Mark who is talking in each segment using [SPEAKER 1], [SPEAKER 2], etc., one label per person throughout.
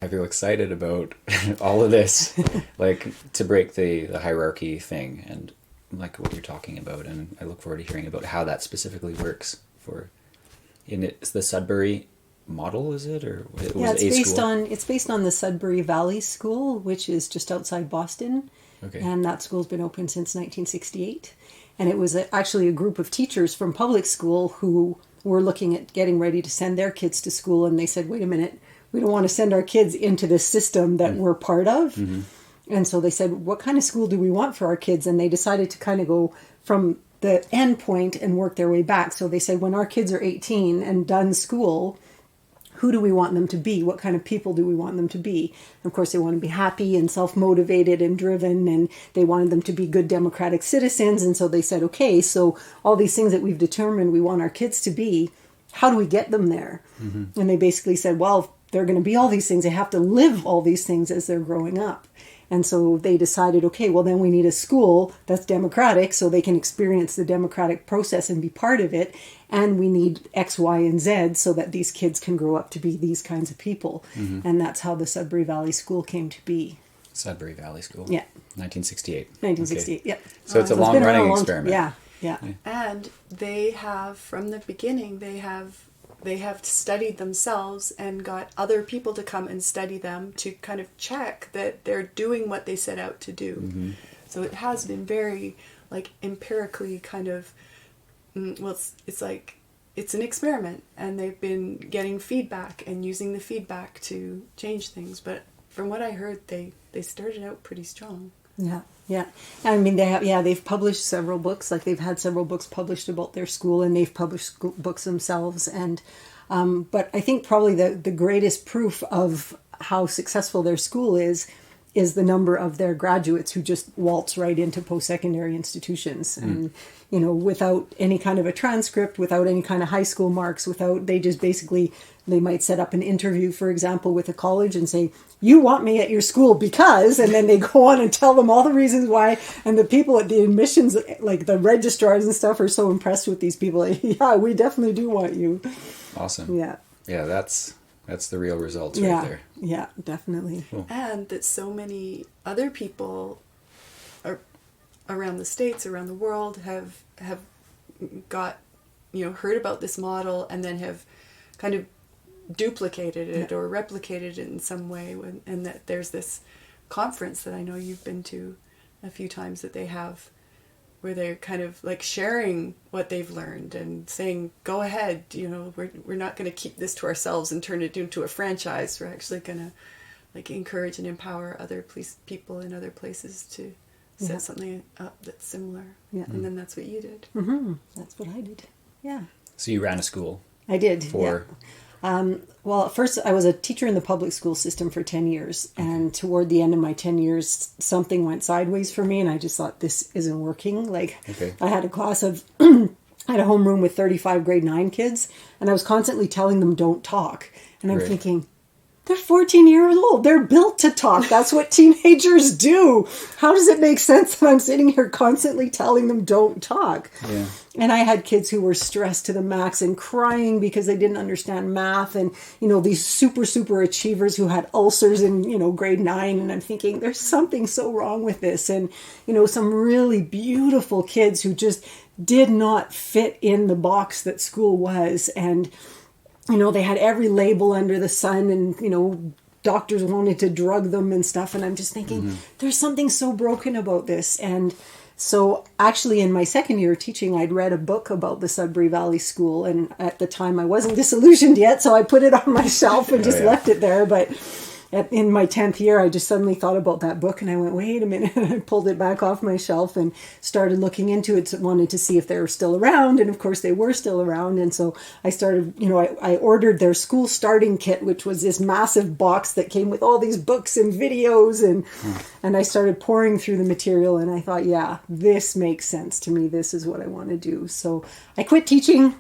[SPEAKER 1] I feel excited about all of this, like to break the hierarchy thing and like what you're talking about. And I look forward to hearing about how that specifically works it's the Sudbury model, is it? Or was
[SPEAKER 2] Yeah,
[SPEAKER 1] it a school?
[SPEAKER 2] it's based on the Sudbury Valley School, which is just outside Boston.
[SPEAKER 1] Okay.
[SPEAKER 2] And that school's been open since 1968. And it was actually a group of teachers from public school who were looking at getting ready to send their kids to school. And they said, wait a minute, we don't want to send our kids into this system that we're part of. Mm-hmm. And so they said, what kind of school do we want for our kids? And they decided to kind of go from the end point and work their way back. So they said, when our kids are 18 and done school, who do we want them to be? What kind of people do we want them to be? And of course, they want to be happy and self-motivated and driven, and they wanted them to be good democratic citizens. And so they said, okay, so all these things that we've determined we want our kids to be, how do we get them there? Mm-hmm. And they basically said, well, they're going to be all these things. They have to live all these things as they're growing up. And so they decided, okay, well, then we need a school that's democratic so they can experience the democratic process and be part of it. And we need X, Y, and Z so that these kids can grow up to be these kinds of people. Mm-hmm. And that's how the Sudbury Valley School came to be.
[SPEAKER 1] Sudbury Valley School.
[SPEAKER 2] Yeah.
[SPEAKER 1] 1968.
[SPEAKER 2] 1968, okay. Yeah.
[SPEAKER 1] So it's a long-running experiment.
[SPEAKER 2] Yeah.
[SPEAKER 3] And they have, from the beginning, they have studied themselves and got other people to come and study them to kind of check that they're doing what they set out to do. Mm-hmm. So it has been very like empirically kind of, well, it's like, it's an experiment, and they've been getting feedback and using the feedback to change things. But from what I heard, they started out pretty strong.
[SPEAKER 2] Yeah. I mean, they've published several books. Like, they've had several books published about their school, and they've published books themselves. And but I think probably the greatest proof of how successful their school is the number of their graduates who just waltz right into post-secondary institutions. And, without any kind of a transcript, without any kind of high school marks, they just basically, they might set up an interview, for example, with a college and say, you want me at your school because, and then they go on and tell them all the reasons why. And the people at the admissions, like the registrars and stuff, are so impressed with these people. Like, yeah, we definitely do want you.
[SPEAKER 1] Awesome.
[SPEAKER 2] Yeah.
[SPEAKER 1] Yeah, that's the real results right there.
[SPEAKER 2] Yeah, definitely.
[SPEAKER 1] Cool.
[SPEAKER 3] And that so many other people around the States, around the world, have got, heard about this model and then have kind of duplicated it or replicated it in some way. And that there's this conference that I know you've been to a few times that they have, where they're kind of like sharing what they've learned and saying, go ahead, we're not going to keep this to ourselves and turn it into a franchise. We're actually going to like encourage and empower other people in other places to set something up that's similar. Yeah. And then that's what you did.
[SPEAKER 2] Mm-hmm. That's what I did. Yeah.
[SPEAKER 1] So you ran a school.
[SPEAKER 2] I did.
[SPEAKER 1] For...
[SPEAKER 2] Yeah. Well, at first I was a teacher in the public school system for 10 years. And toward the end of my 10 years, something went sideways for me. And I just thought, this isn't working. Like, I had a class of, I had a homeroom with 35 grade 9 kids. And I was constantly telling them, don't talk. And I'm thinking, they're 14 years old. They're built to talk. That's what teenagers do. How does it make sense that I'm sitting here constantly telling them don't talk? Yeah. And I had kids who were stressed to the max and crying because they didn't understand math. And, these super, super achievers who had ulcers in, grade 9. And I'm thinking, there's something so wrong with this. And, some really beautiful kids who just did not fit in the box that school was. And they had every label under the sun, and, doctors wanted to drug them and stuff. And I'm just thinking, there's something so broken about this. And so actually in my second year of teaching, I'd read a book about the Sudbury Valley School. And at the time I wasn't disillusioned yet, so I put it on my shelf and just left it there. But in my 10th year, I just suddenly thought about that book, and I went, wait a minute. And I pulled it back off my shelf and started looking into it, wanted to see if they were still around. And of course they were still around. And so I started, I ordered their school starting kit, which was this massive box that came with all these books and videos. And I started pouring through the material, and I thought, yeah, this makes sense to me. This is what I want to do. So I quit teaching.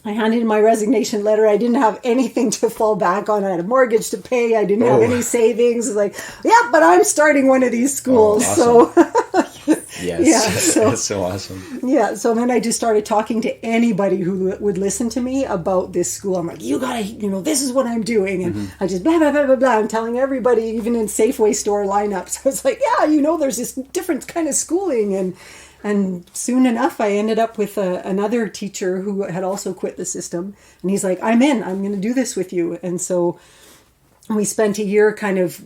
[SPEAKER 2] I handed in my resignation letter. I didn't have anything to fall back on. I had a mortgage to pay. I didn't have any savings. It's like, yeah, but I'm starting one of these schools.
[SPEAKER 1] Oh, awesome.
[SPEAKER 2] So
[SPEAKER 1] Yes.
[SPEAKER 2] Yeah, so,
[SPEAKER 1] That's so awesome.
[SPEAKER 2] yeah, so then I just started talking to anybody who would listen to me about this school. I'm like, you gotta, this is what I'm doing. And I just blah, blah, blah, blah, blah. I'm telling everybody, even in Safeway store lineups. I was like, yeah, there's this different kind of schooling. And soon enough, I ended up with another teacher who had also quit the system. And he's like, I'm going to do this with you. And so we spent a year kind of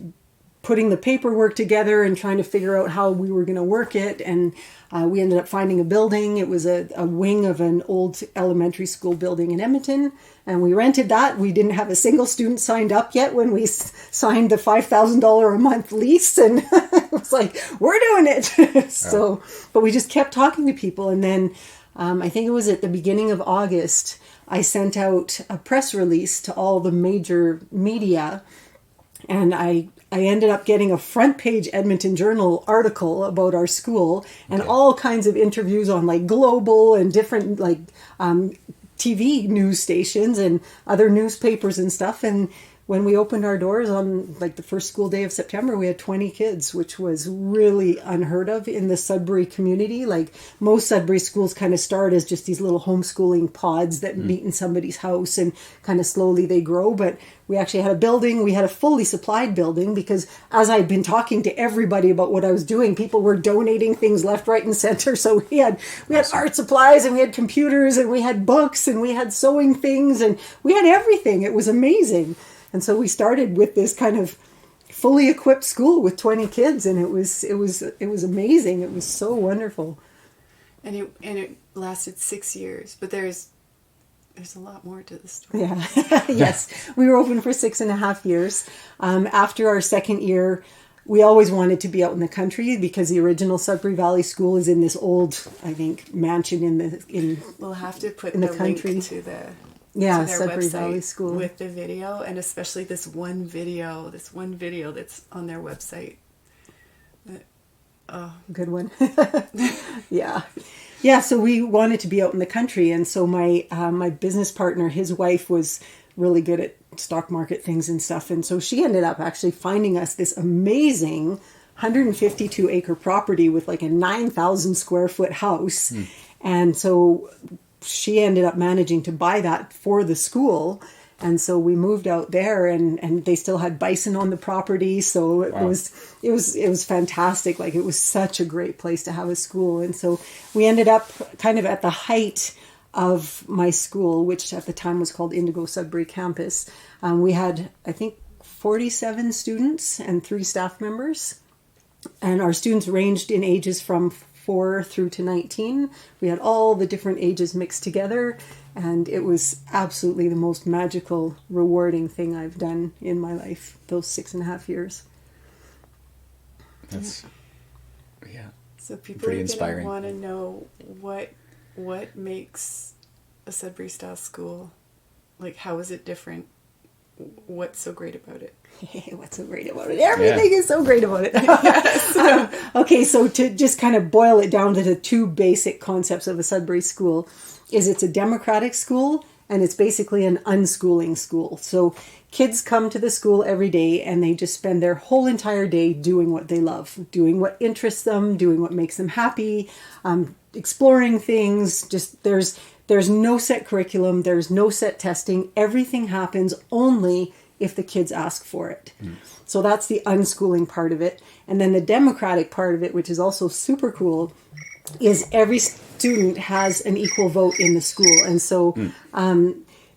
[SPEAKER 2] putting the paperwork together and trying to figure out how we were going to work it. And we ended up finding a building. It was a wing of an old elementary school building in Edmonton. And we rented that. We didn't have a single student signed up yet when we signed the $5,000 a month lease. And it was like, we're doing it. So, but we just kept talking to people. And then I think it was at the beginning of August, I sent out a press release to all the major media. And I ended up getting a front page Edmonton Journal article about our school and all kinds of interviews on like Global and different like TV news stations and other newspapers and stuff. And when we opened our doors on like the first school day of September, we had 20 kids, which was really unheard of in the Sudbury community. Like most Sudbury schools kind of start as just these little homeschooling pods that meet in somebody's house and kind of slowly they grow. But we actually had a building. We had a fully supplied building because as I'd been talking to everybody about what I was doing, people were donating things left, right, and center. So we had art supplies and we had computers and we had books and we had sewing things and we had everything. It was amazing. And so we started with this kind of fully equipped school with 20 kids, and it was amazing. It was so wonderful.
[SPEAKER 3] And it lasted 6 years, but there's a lot more to the story.
[SPEAKER 2] Yeah, yes, we were open for 6.5 years. After our second year, we always wanted to be out in the country because the original Sudbury Valley School is in this old, I think, mansion in.
[SPEAKER 3] We'll have to put
[SPEAKER 2] in the country.
[SPEAKER 3] link to the.
[SPEAKER 2] Yeah,
[SPEAKER 3] to their
[SPEAKER 2] Sudbury
[SPEAKER 3] website
[SPEAKER 2] Valley School
[SPEAKER 3] with the video, and especially this one video that's on their website.
[SPEAKER 2] Good one. Yeah. So we wanted to be out in the country, and so my business partner, his wife was really good at stock market things and stuff, and so she ended up actually finding us this amazing 152 acre property with like a 9,000 square foot house, and so she ended up managing to buy that for the school. And so we moved out there and they still had bison on the property. So it was fantastic. Like it was such a great place to have a school. And so we ended up kind of at the height of my school, which at the time was called Indigo Sudbury Campus. We had, I think, 47 students and 3 staff members. And our students ranged in ages from 4 through to 19. We had all the different ages mixed together, and it was absolutely the most magical, rewarding thing I've done in my life, those 6.5 years.
[SPEAKER 1] That's,
[SPEAKER 3] So people
[SPEAKER 1] pretty
[SPEAKER 3] are
[SPEAKER 1] inspiring.
[SPEAKER 3] going to want to know what makes a Sudbury style school, like how is it different? What's so great about it?
[SPEAKER 2] What's so great about it? Everything is so great about it. Okay, so to just kind of boil it down to the 2 basic concepts of a Sudbury school is it's a democratic school and it's basically an unschooling school. So kids come to the school every day and they just spend their whole entire day doing what they love, doing what interests them, doing what makes them happy, exploring things. Just there's no set curriculum, there's no set testing. Everything happens only if the kids ask for it. So that's the unschooling part of it. And then the democratic part of it, which is also super cool, is every student has an equal vote in the school. And so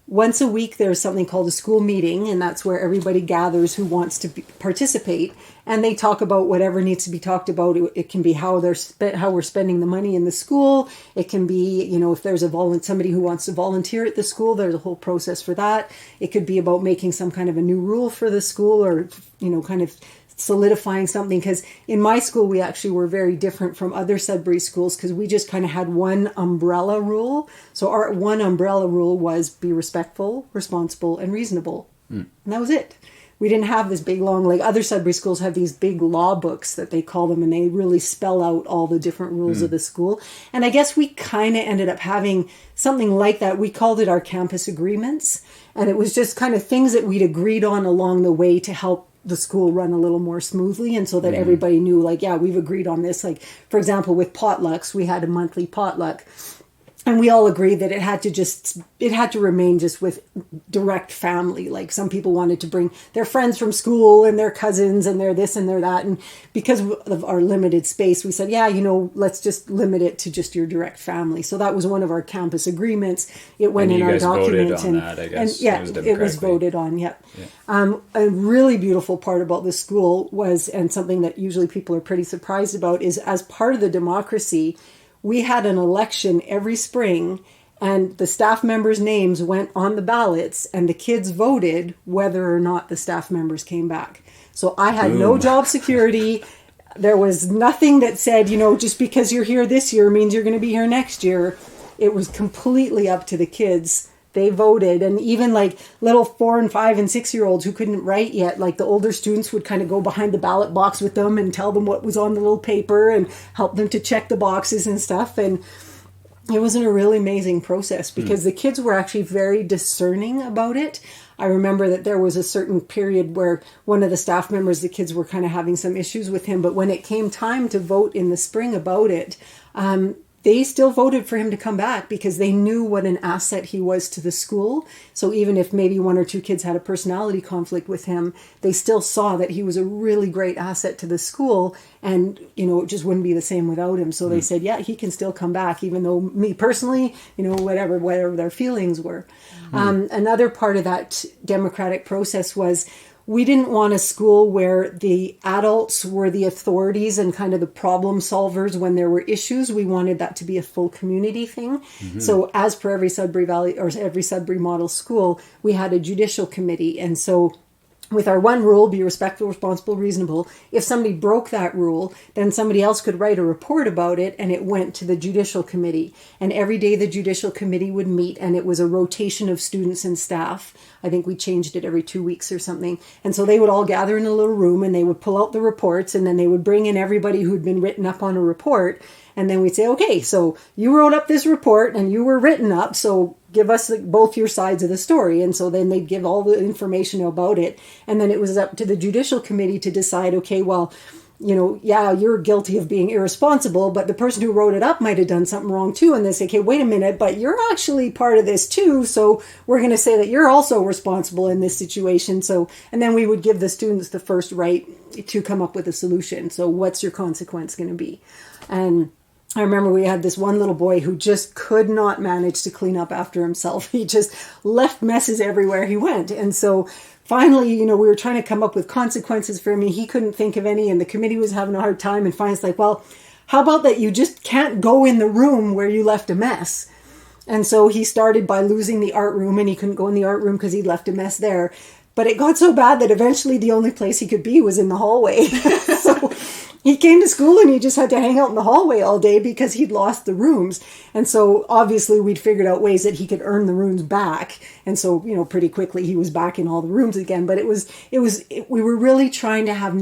[SPEAKER 2] once a week there's something called a school meeting, and that's where everybody gathers who wants to participate, and they talk about whatever needs to be talked about. It can be how we're spending the money in the school. It can be, if there's somebody who wants to volunteer at the school, there's a whole process for that. It could be about making some kind of a new rule for the school, or kind of solidifying something, because in my school we actually were very different from other Sudbury schools because we just kind of had one umbrella rule. So our one umbrella rule was be respectful, responsible, and reasonable. And that was it. We didn't have this big long, like other Sudbury schools have these big law books that they call them, and they really spell out all the different rules of the school. And I guess we kind of ended up having something like that. We called it our campus agreements. And it was just kind of things that we'd agreed on along the way to help the school run a little more smoothly, and so that everybody knew, like, yeah, we've agreed on this. Like, for example, with potlucks, we had a monthly potluck, and we all agreed that it had to remain just with direct family. Like, some people wanted to bring their friends from school and their cousins and their this and their that. And because of our limited space, we said, yeah, let's just limit it to just your direct family. So that was one of our campus agreements. It went in our documents.
[SPEAKER 1] And that, I guess.
[SPEAKER 2] And yeah, it was voted on. Yep. Yeah. A really beautiful part about the school was, and something that usually people are pretty surprised about, is as part of the democracy, we had an election every spring, and the staff members' names went on the ballots, and the kids voted whether or not the staff members came back. So I had no job security. There was nothing that said, just because you're here this year means you're going to be here next year. It was completely up to the kids. They voted, and even like little 4 and 5 and 6-year-olds who couldn't write yet, like the older students would kind of go behind the ballot box with them and tell them what was on the little paper and help them to check the boxes and stuff. And it was a really amazing process because the kids were actually very discerning about it. I remember that there was a certain period where one of the staff members, the kids were kind of having some issues with him, but when it came time to vote in the spring about it, they still voted for him to come back because they knew what an asset he was to the school. So even if maybe 1 or 2 kids had a personality conflict with him, they still saw that he was a really great asset to the school, and it just wouldn't be the same without him. So they said, yeah, he can still come back, even though me personally, whatever their feelings were. Another part of that democratic process was, we didn't want a school where the adults were the authorities and kind of the problem solvers when there were issues. We wanted that to be a full community thing. So as per every Sudbury Valley or every Sudbury model school, we had a judicial committee. And so with our one rule, be respectful, responsible, reasonable, if somebody broke that rule, then somebody else could write a report about it, and it went to the judicial committee. And every day the judicial committee would meet, and it was a rotation of students and staff. I think we changed it every 2 weeks or something. And so they would all gather in a little room, and they would pull out the reports, and then they would bring in everybody who'd been written up on a report. And then we'd say, okay, so you wrote up this report and you were written up, so give us both your sides of the story. And so then they'd give all the information about it. And then it was up to the judicial committee to decide, okay, well, yeah, you're guilty of being irresponsible, but the person who wrote it up might have done something wrong too. And they say, okay, wait a minute, but you're actually part of this too. So we're going to say that you're also responsible in this situation. So, and then we would give the students the first right to come up with a solution. So what's your consequence going to be? And I remember we had this one little boy who just could not manage to clean up after himself. He just left messes everywhere he went. And so finally, we were trying to come up with consequences for him, and he couldn't think of any, and the committee was having a hard time. And finally it's like, well, how about that you just can't go in the room where you left a mess? And so he started by losing the art room, and he couldn't go in the art room because he'd left a mess there. But it got so bad that eventually the only place he could be was in the hallway. So he came to school and he just had to hang out in the hallway all day because he'd lost the rooms. And so obviously we'd figured out ways that he could earn the rooms back. And so, pretty quickly he was back in all the rooms again. But we were really trying to have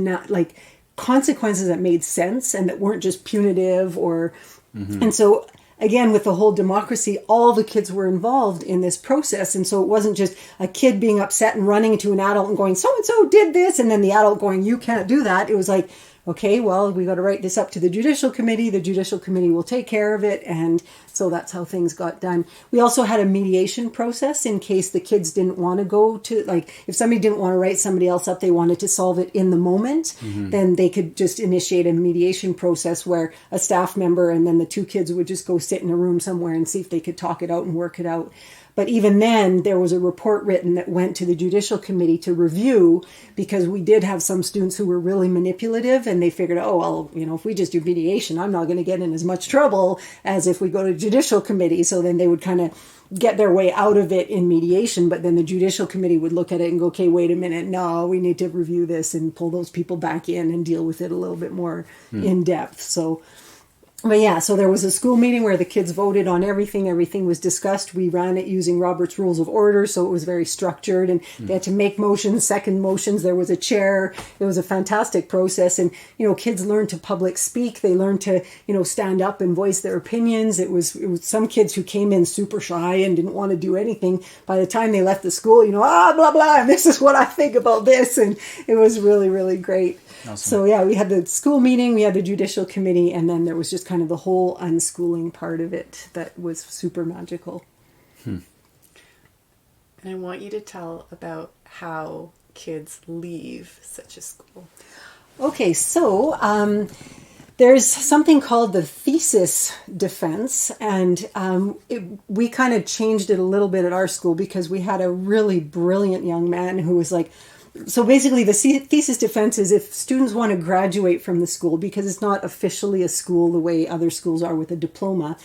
[SPEAKER 2] consequences that made sense and that weren't just punitive and so again, with the whole democracy, all the kids were involved in this process. And so it wasn't just a kid being upset and running to an adult and going, so-and-so did this, and then the adult going, you can't do that. It was like, okay, well, we got to write this up to the judicial committee. The judicial committee will take care of it. And so that's how things got done. We also had a mediation process in case the kids didn't want to go to, if somebody didn't want to write somebody else up, they wanted to solve it in the moment, then they could just initiate a mediation process where a staff member and then the 2 kids would just go sit in a room somewhere and see if they could talk it out and work it out. But even then, there was a report written that went to the judicial committee to review, because we did have some students who were really manipulative, and they figured, oh, well, if we just do mediation, I'm not going to get in as much trouble as if we go to judicial committee. So then they would kind of get their way out of it in mediation, but then the judicial committee would look at it and go, okay, wait a minute, no, we need to review this and pull those people back in and deal with it a little bit more in depth. So But yeah, so there was a school meeting where the kids voted on everything. Everything was discussed. We ran it using Robert's Rules of Order, so it was very structured. And they had to make motions, second motions. There was a chair. It was a fantastic process. And, kids learned to public speak. They learned to, stand up and voice their opinions. It was some kids who came in super shy and didn't want to do anything. By the time they left the school, blah, blah, and this is what I think about this. And it was really, really great. Awesome. So yeah, we had the school meeting, we had the judicial committee, and then there was just kind of the whole unschooling part of it that was super magical.
[SPEAKER 3] And I want you to tell about how kids leave such a school.
[SPEAKER 2] Okay, so there's something called the thesis defense, and we kind of changed it a little bit at our school because we had a really brilliant young man who was like, so basically the thesis defense is if students want to graduate from the school, because it's not officially a school the way other schools are with a diploma.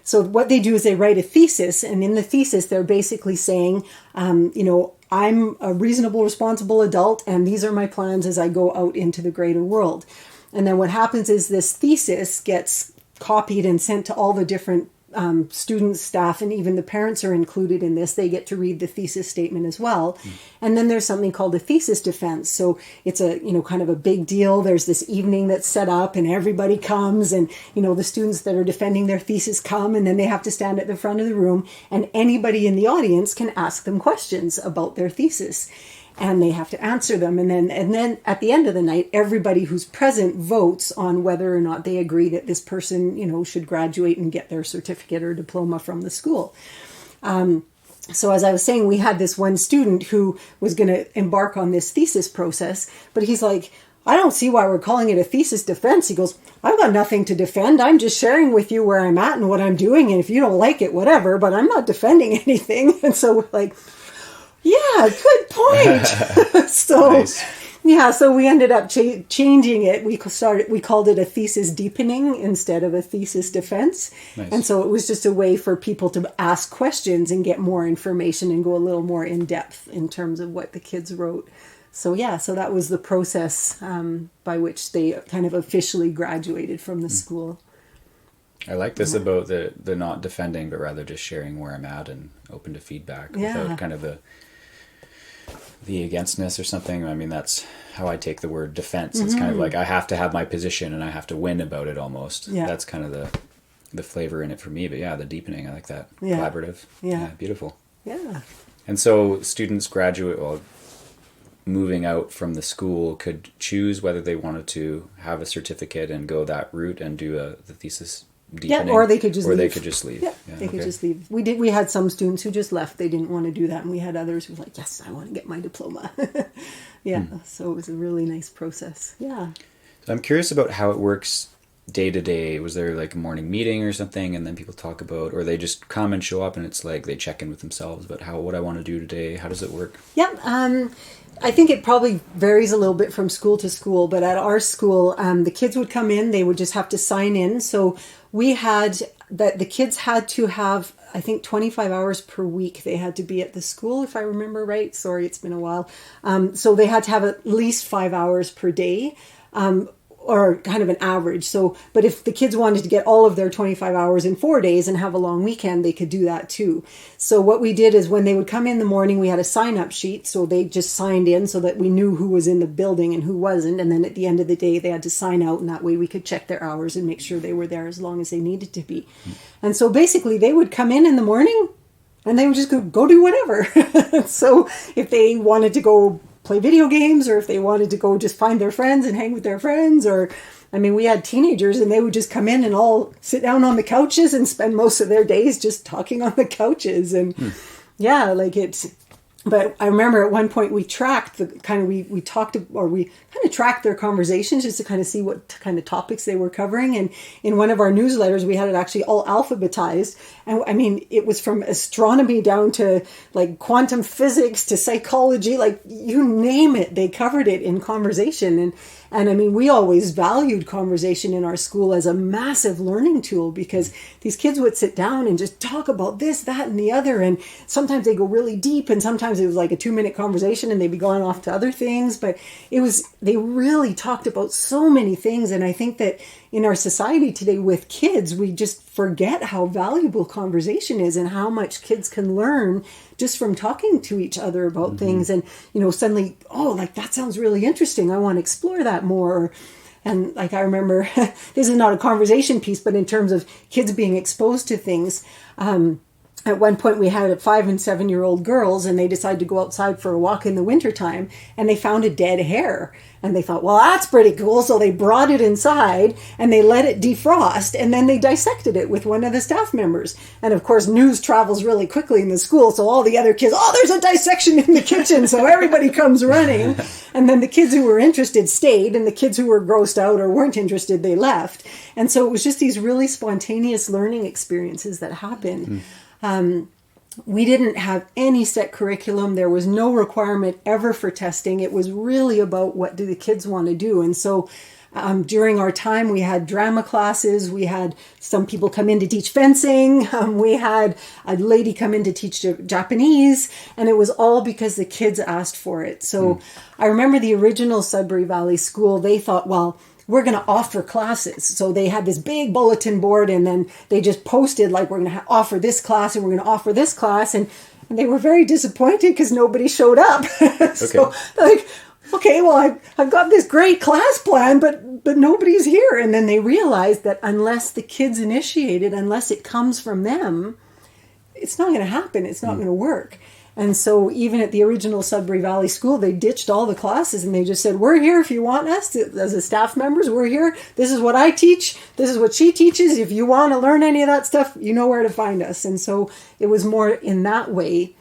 [SPEAKER 2] So what they do is they write a thesis, and in the thesis they're basically saying, I'm a reasonable, responsible adult, and these are my plans as I go out into the greater world. And then what happens is this thesis gets copied and sent to all the different students, staff, and even the parents are included in this. They get to read the thesis statement as well. And then there's something called a thesis defense. So it's a, kind of a big deal. There's this evening that's set up and everybody comes and, the students that are defending their thesis come, and then they have to stand at the front of the room and anybody in the audience can ask them questions about their thesis. And they have to answer them. And then at the end of the night, everybody who's present votes on whether or not they agree that this person, should graduate and get their certificate or diploma from the school. So as I was saying, we had this one student who was going to embark on this thesis process, but he's like, I don't see why we're calling it a thesis defense. He goes, I've got nothing to defend. I'm just sharing with you where I'm at and what I'm doing. And if you don't like it, whatever, but I'm not defending anything. And so we're like, yeah, good point. So, nice. Yeah, so we ended up changing it. We called it a thesis deepening instead of a thesis defense. Nice. And so it was just a way for people to ask questions and get more information and go a little more in depth in terms of what the kids wrote. So yeah, so that was the process by which they kind of officially graduated from the school.
[SPEAKER 1] I like this about the not defending, but rather just sharing where I'm at and open to feedback without kind of the againstness or something. I mean, that's how I take the word defense. It's kind of like I have to have my position and I have to win about it almost. Yeah. That's kind of the flavor in it for me. But yeah, the deepening, I like that. Yeah. Collaborative. Yeah. Beautiful.
[SPEAKER 2] Yeah.
[SPEAKER 1] And so students moving out from the school could choose whether they wanted to have a certificate and go that route and do the thesis deepening.
[SPEAKER 2] Yeah, or they could just leave.
[SPEAKER 1] They could just leave.
[SPEAKER 2] Yeah, they could just leave. We had some students who just left. They didn't want to do that. And we had others who were like, yes, I want to get my diploma. So it was a really nice process. Yeah.
[SPEAKER 1] So I'm curious about how it works day to day. Was there like a morning meeting or something and then people talk about, or they just come and show up and it's like they check in with themselves about what I want to do today? How does it work?
[SPEAKER 2] Yeah. I think it probably varies a little bit from school to school, but at our school, the kids would come in, they would just have to sign in. So we had that the kids had to have, I think, 25 hours per week. They had to be at the school, if I remember right. Sorry, it's been a while. So they had to have at least 5 hours per day. Or kind of an average. So, but if the kids wanted to get all of their 25 hours in 4 days and have a long weekend, they could do that too. So what we did is when they would come in the morning, we had a sign-up sheet. So they just signed in so that we knew who was in the building and who wasn't. And then at the end of the day, they had to sign out. And that way we could check their hours and make sure they were there as long as they needed to be. And so basically they would come in the morning and they would just go do whatever. So if they wanted to go play video games, or if they wanted to go just find their friends and hang with their friends, or I mean, we had teenagers and they would just come in and all sit down on the couches and spend most of their days just talking on the couches. And yeah, like but I remember at one point we tracked we tracked their conversations just to kind of see what kind of topics they were covering. And in one of our newsletters, we had it actually all alphabetized. And I mean, it was from astronomy down to like quantum physics to psychology, like you name it, they covered it in conversation. And I mean, we always valued conversation in our school as a massive learning tool because these kids would sit down and just talk about this, that, and the other. And sometimes they go really deep and sometimes sometimes it was like a 2-minute conversation and they'd be going off to other things. But they really talked about so many things. And I think that in our society today with kids, we just forget how valuable conversation is and how much kids can learn just from talking to each other about things. And, suddenly, oh, like that sounds really interesting. I want to explore that more. And like I remember, this is not a conversation piece, but in terms of kids being exposed to things, at one point we had 5 and 7-year-old girls and they decided to go outside for a walk in the wintertime and they found a dead hare. And they thought, well, that's pretty cool. So they brought it inside and they let it defrost and then they dissected it with one of the staff members. And of course, news travels really quickly in the school. So all the other kids, oh, there's a dissection in the kitchen. So everybody comes running. And then the kids who were interested stayed and the kids who were grossed out or weren't interested, they left. And so it was just these really spontaneous learning experiences that happened. We didn't have any set curriculum. There was no requirement ever for testing. It was really about what do the kids want to do. And so during our time, we had drama classes. We had some people come in to teach fencing. We had a lady come in to teach Japanese. And it was all because the kids asked for it. So I remember the original Sudbury Valley School, they thought, well, we're going to offer classes. So they had this big bulletin board and then they just posted like, we're going to offer this class and we're going to offer this class. And they were very disappointed because nobody showed up. So like, okay, well, I've got this great class plan, but nobody's here. And then they realized that unless the kids initiate it, unless it comes from them, it's not going to happen. It's not going to work. And so even at the original Sudbury Valley School, they ditched all the classes and they just said, we're here if you want us as a staff members. We're here. This is what I teach. This is what she teaches. If you want to learn any of that stuff, you know where to find us. And so it was more in that way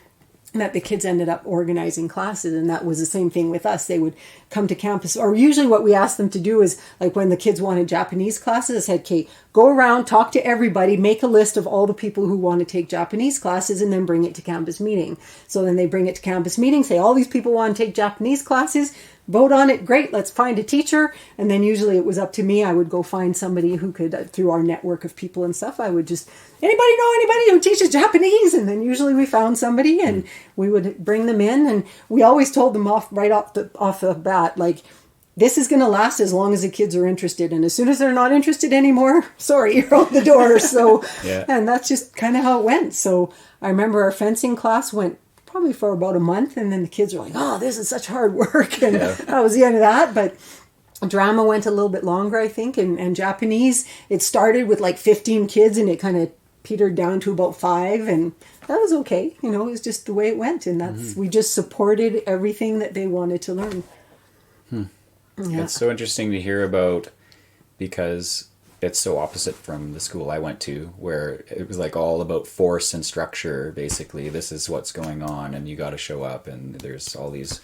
[SPEAKER 2] that the kids ended up organizing classes. And that was the same thing with us. They would come to campus, or usually what we asked them to do is like when the kids wanted Japanese classes, I said, okay, go around, talk to everybody, make a list of all the people who want to take Japanese classes and then bring it to campus meeting. So then they bring it to campus meeting, say all these people want to take Japanese classes, vote on it, great, let's find a teacher. And then usually it was up to me. I would go find somebody who could, through our network of people and stuff, I would just, anybody know anybody who teaches Japanese? And then usually we found somebody and we would bring them in. And we always told them off the bat, like, this is going to last as long as the kids are interested. And as soon as they're not interested anymore, sorry, you're out the door. So, and that's just kind of how it went. So I remember our fencing class went probably for about a month. And then the kids were like, oh, this is such hard work. And that was the end of that. But drama went a little bit longer, I think. And Japanese, it started with like 15 kids and it kind of petered down to about 5. And that was okay. You know, it was just the way it went. And that's, we just supported everything that they wanted to learn.
[SPEAKER 1] Yeah. It's so interesting to hear about because it's so opposite from the school I went to where it was like all about force and structure. Basically, this is what's going on and you got to show up and there's all these.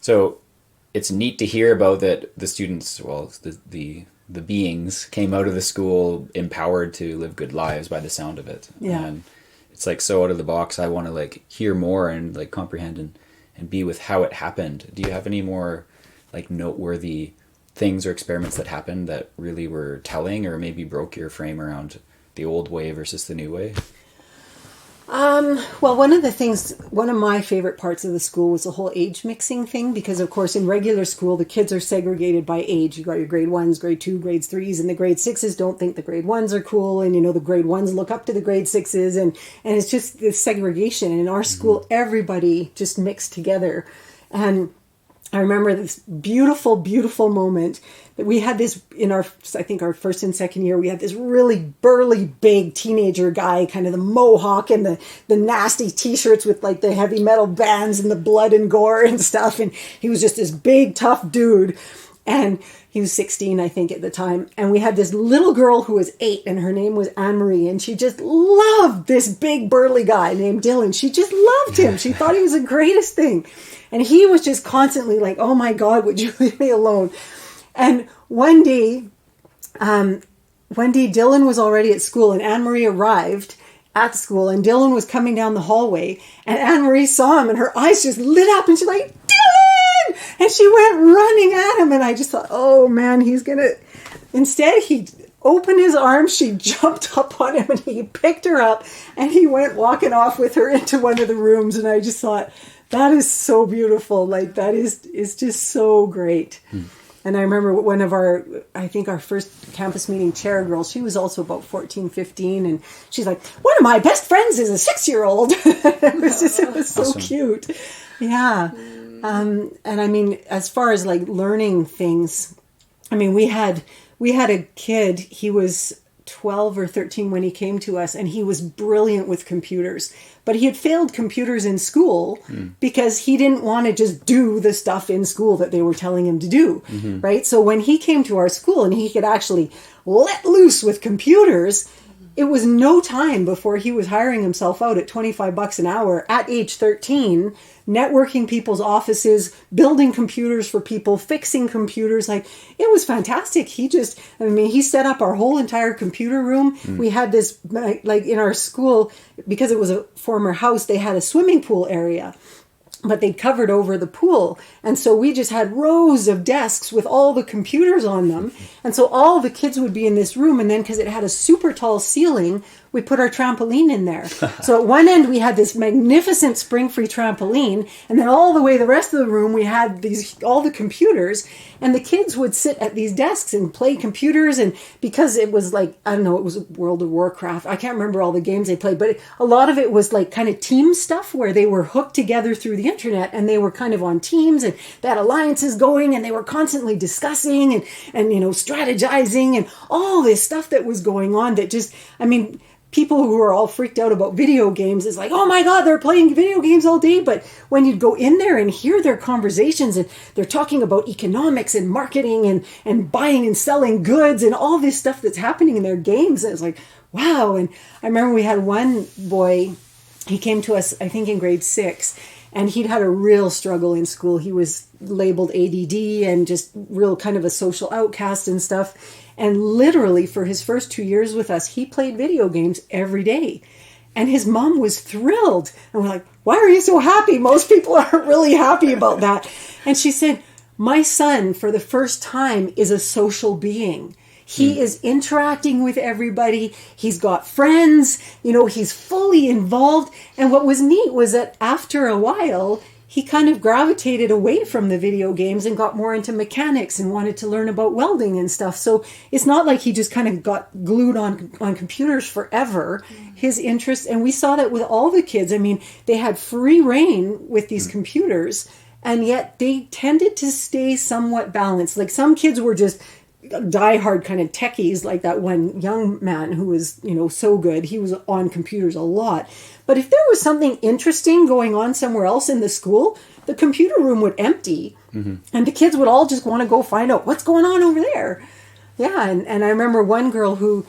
[SPEAKER 1] So it's neat to hear about that the students, well, the beings came out of the school empowered to live good lives by the sound of it.
[SPEAKER 2] Yeah.
[SPEAKER 1] And it's like so out of the box. I want to like hear more and like comprehend and be with how it happened. Do you have any more like noteworthy things or experiments that happened that really were telling or maybe broke your frame around the old way versus the new way?
[SPEAKER 2] Well, one of my favorite parts of the school was the whole age mixing thing, because of course in regular school, the kids are segregated by age. You got your grade 1s, grade 2, grades 3s, and the grade 6s don't think the grade 1s are cool. And, you know, the grade 1s look up to the grade 6s and it's just this segregation. And in our school, everybody just mixed together. And I remember this beautiful, beautiful moment that we had this in our first and second year, we had this really burly, big teenager guy, kind of the mohawk and the nasty t-shirts with like the heavy metal bands and the blood and gore and stuff. And he was just this big, tough dude. And he was 16, I think, at the time. And we had this little girl who was 8 and her name was Anne-Marie. And she just loved this big burly guy named Dylan. She just loved him. She thought he was the greatest thing. And he was just constantly like, oh my God, would you leave me alone? And one day Dylan was already at school and Anne-Marie arrived at school and Dylan was coming down the hallway and Anne-Marie saw him and her eyes just lit up and she's like, Dylan! And she went running at him and I just thought, oh man, instead he opened his arms, she jumped up on him and he picked her up and he went walking off with her into one of the rooms and I just thought, That is so beautiful. Like that is just so great. And I remember one of our first campus meeting chair girls, she was also about 14, 15. And she's like, one of my best friends is a 6-year-old. It was so
[SPEAKER 1] awesome.
[SPEAKER 2] cute. Yeah. And I mean, as far as like learning things, I mean, we had a kid, he was 12 or 13 when he came to us, and he was brilliant with computers, but he had failed computers in school because he didn't want to just do the stuff in school that they were telling him to do, right? So when he came to our school and he could actually let loose with computers, it was no time before he was hiring himself out at $25 an hour at age 13, networking people's offices, building computers for people, fixing computers. Like, it was fantastic. He set up our whole entire computer room. We had this, like in our school, because it was a former house, they had a swimming pool area, but they covered over the pool. And so we just had rows of desks with all the computers on them. And so all the kids would be in this room. And then because it had a super tall ceiling, we put our trampoline in there. So at one end, we had this magnificent spring-free trampoline. And then all the way the rest of the room, we had all the computers. And the kids would sit at these desks and play computers. And because it was like, I don't know, it was World of Warcraft. I can't remember all the games they played. But a lot of it was like kind of team stuff where they were hooked together through the internet. And they were kind of on teams. And they had alliances going. And they were constantly discussing and strategizing. And all this stuff that was going on that just, I mean, people who are all freaked out about video games is like, oh my God, they're playing video games all day. But when you go in there and hear their conversations and they're talking about economics and marketing and buying and selling goods and all this stuff that's happening in their games, it's like, wow. And I remember we had one boy, he came to us, I think in grade 6, and he'd had a real struggle in school. He was labeled ADD and just real kind of a social outcast and stuff. And literally for his first 2 years with us, he played video games every day. And his mom was thrilled. And we're like, why are you so happy? Most people aren't really happy about that. And she said, my son, for the first time, is a social being. He is interacting with everybody. He's got friends. He's fully involved. And what was neat was that after a while, he kind of gravitated away from the video games and got more into mechanics and wanted to learn about welding and stuff. So it's not like he just kind of got glued on computers forever. His interest, and we saw that with all the kids. I mean, they had free reign with these computers, and yet they tended to stay somewhat balanced. Like some kids were just diehard kind of techies, like that one young man who was, so good. He was on computers a lot. But if there was something interesting going on somewhere else in the school, the computer room would empty. And the kids would all just want to go find out what's going on over there. Yeah, and I remember one girl who,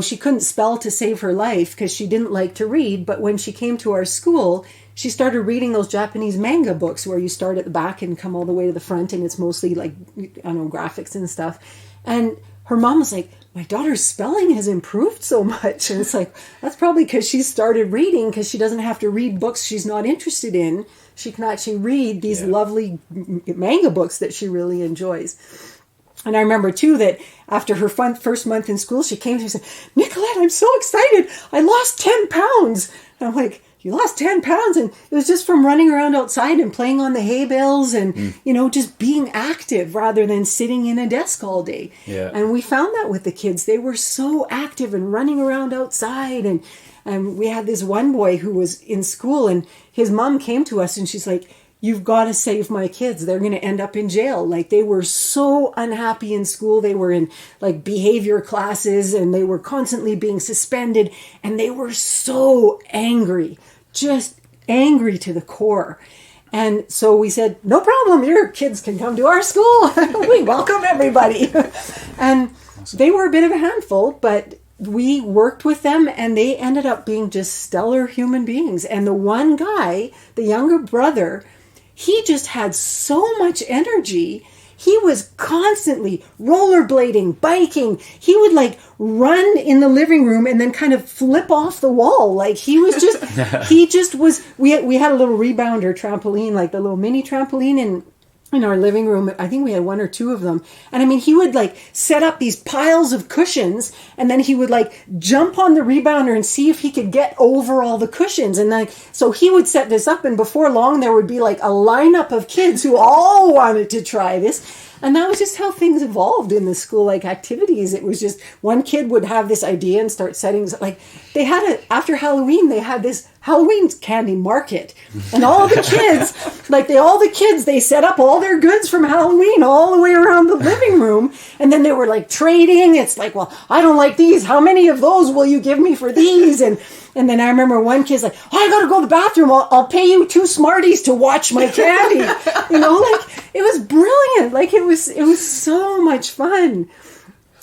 [SPEAKER 2] she couldn't spell to save her life because she didn't like to read. But when she came to our school, she started reading those Japanese manga books where you start at the back and come all the way to the front. And it's mostly like, graphics and stuff. And her mom was like, my daughter's spelling has improved so much. And it's like, that's probably because she started reading, because she doesn't have to read books she's not interested in. She can actually read these lovely manga books that she really enjoys. And I remember, too, that after her first month in school, she came to me and said, Nicolette, I'm so excited. I lost 10 pounds. And I'm like, you lost 10 pounds. And it was just from running around outside and playing on the hay bales and, just being active rather than sitting in a desk all day.
[SPEAKER 1] Yeah.
[SPEAKER 2] And we found that with the kids. They were so active and running around outside. And we had this one boy who was in school, and his mom came to us and she's like, you've got to save my kids. They're going to end up in jail. Like, they were so unhappy in school. They were in like behavior classes and they were constantly being suspended, and they were so angry, just angry to the core. And so we said, no problem, your kids can come to our school. We welcome everybody. And they were a bit of a handful, but we worked with them and they ended up being just stellar human beings. And the one guy, the younger brother, he just had so much energy. He was constantly rollerblading, biking. He would like run in the living room and then kind of flip off the wall. Like he was just, we had a little rebounder trampoline, like the little mini trampoline. And in our living room. I think we had one or two of them. And I mean, he would like set up these piles of cushions, and then he would like jump on the rebounder and see if he could get over all the cushions. And then, so he would set this up, and before long there would be like a lineup of kids who all wanted to try this. And that was just how things evolved in the school, like activities. It was just one kid would have this idea and start setting, like they had after Halloween, they had this Halloween candy market, and all the kids, they set up all their goods from Halloween all the way around the living room. And then they were like trading. It's like, well, I don't like these. How many of those will you give me for these? And then I remember one kid's like, oh, I got to go to the bathroom. I'll pay you 2 Smarties to watch my candy. Like it was brilliant. Like it was so much fun.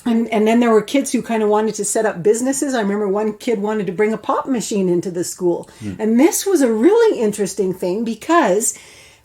[SPEAKER 2] And then there were kids who kind of wanted to set up businesses. I remember one kid wanted to bring a pop machine into the school. And this was a really interesting thing because,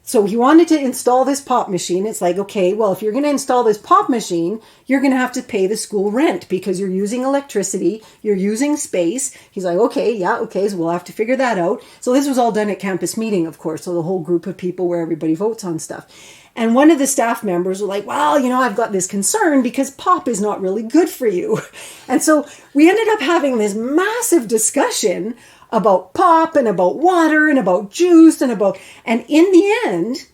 [SPEAKER 2] so he wanted to install this pop machine. It's like, okay, well, if you're going to install this pop machine, you're going to have to pay the school rent because you're using electricity, you're using space. He's like, okay, so we'll have to figure that out. So this was all done at campus meeting, of course. So the whole group of people where everybody votes on stuff. And one of the staff members were like, well, I've got this concern because pop is not really good for you. And so we ended up having this massive discussion about pop and about water and about juice and in the end,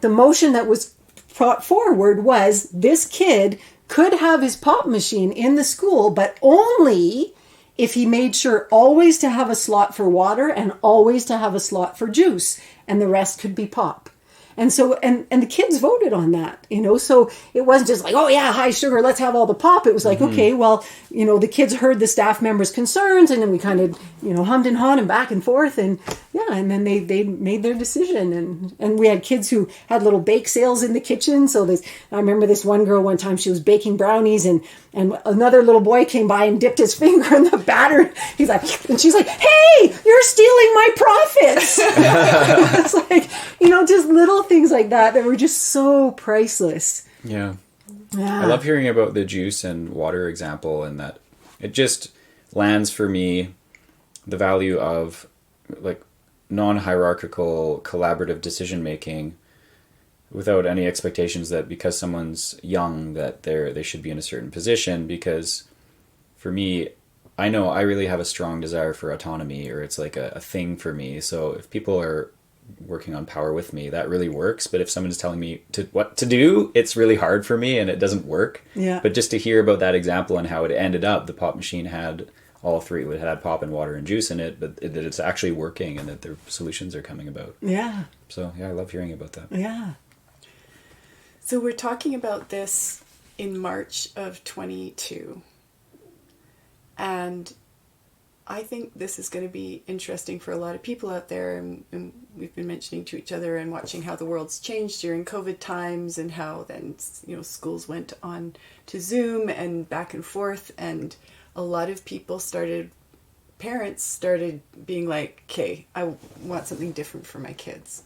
[SPEAKER 2] the motion that was brought forward was this kid could have his pop machine in the school, but only if he made sure always to have a slot for water and always to have a slot for juice, and the rest could be pop. And so, and the kids voted on that, so it wasn't just like, oh yeah, high sugar, let's have all the pop. It was like, okay, well, the kids heard the staff members' concerns, and then we kind of, hummed and hawed and back and forth, and yeah, and then they made their decision, and we had kids who had little bake sales in the kitchen. So I remember this one girl one time, she was baking brownies, and another little boy came by and dipped his finger in the batter. He's like, and she's like, hey, you're stealing my profits. It's like, just little things like that were just so priceless.
[SPEAKER 1] Yeah. I love hearing about the juice and water example, and that it just lands for me the value of like non-hierarchical collaborative decision making without any expectations that because someone's young that they should be in a certain position. Because for me, I know I really have a strong desire for autonomy, or it's like a thing for me. So if people are working on power with me, that really works. But if someone's telling me what to do, it's really hard for me and it doesn't work.
[SPEAKER 2] Yeah.
[SPEAKER 1] But just to hear about that example and how it ended up, the pop machine had all three. It had pop and water and juice in it, but that it's actually working and that their solutions are coming about.
[SPEAKER 2] Yeah.
[SPEAKER 1] So yeah, I love hearing about that.
[SPEAKER 2] Yeah.
[SPEAKER 3] So we're talking about this in March of 22. And I think this is going to be interesting for a lot of people out there, and we've been mentioning to each other and watching how the world's changed during COVID times, and how then schools went on to Zoom and back and forth, and a lot of parents started being like, okay, I want something different for my kids.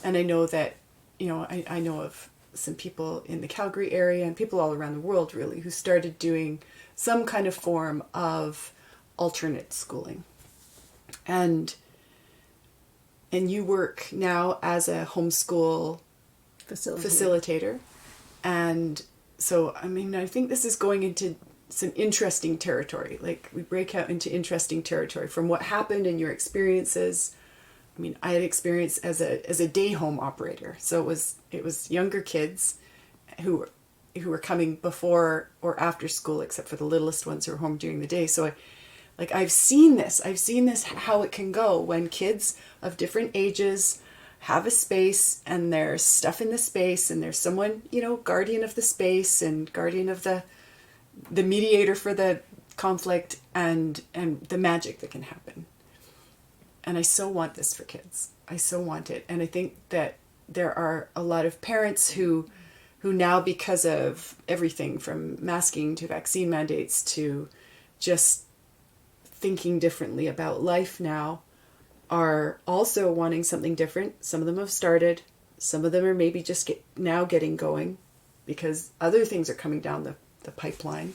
[SPEAKER 3] And I know that, I know of some people in the Calgary area and people all around the world really who started doing some kind of form of alternate schooling. And you work now as a homeschool facilitator. And so, I think this is going into some interesting territory. Like, we break out into interesting territory from what happened in your experiences. I had experience as a day home operator. So it was younger kids who were coming before or after school, except for the littlest ones who were home during the day. So I've seen this, how it can go when kids of different ages have a space, and there's stuff in the space, and there's someone, guardian of the space and guardian of the mediator for the conflict, and the magic that can happen. And I so want this for kids. I so want it. And I think that there are a lot of parents who now, because of everything from masking to vaccine mandates to just thinking differently about life now, are also wanting something different. Some of them have started. Some of them are maybe just now getting going because other things are coming down the pipeline.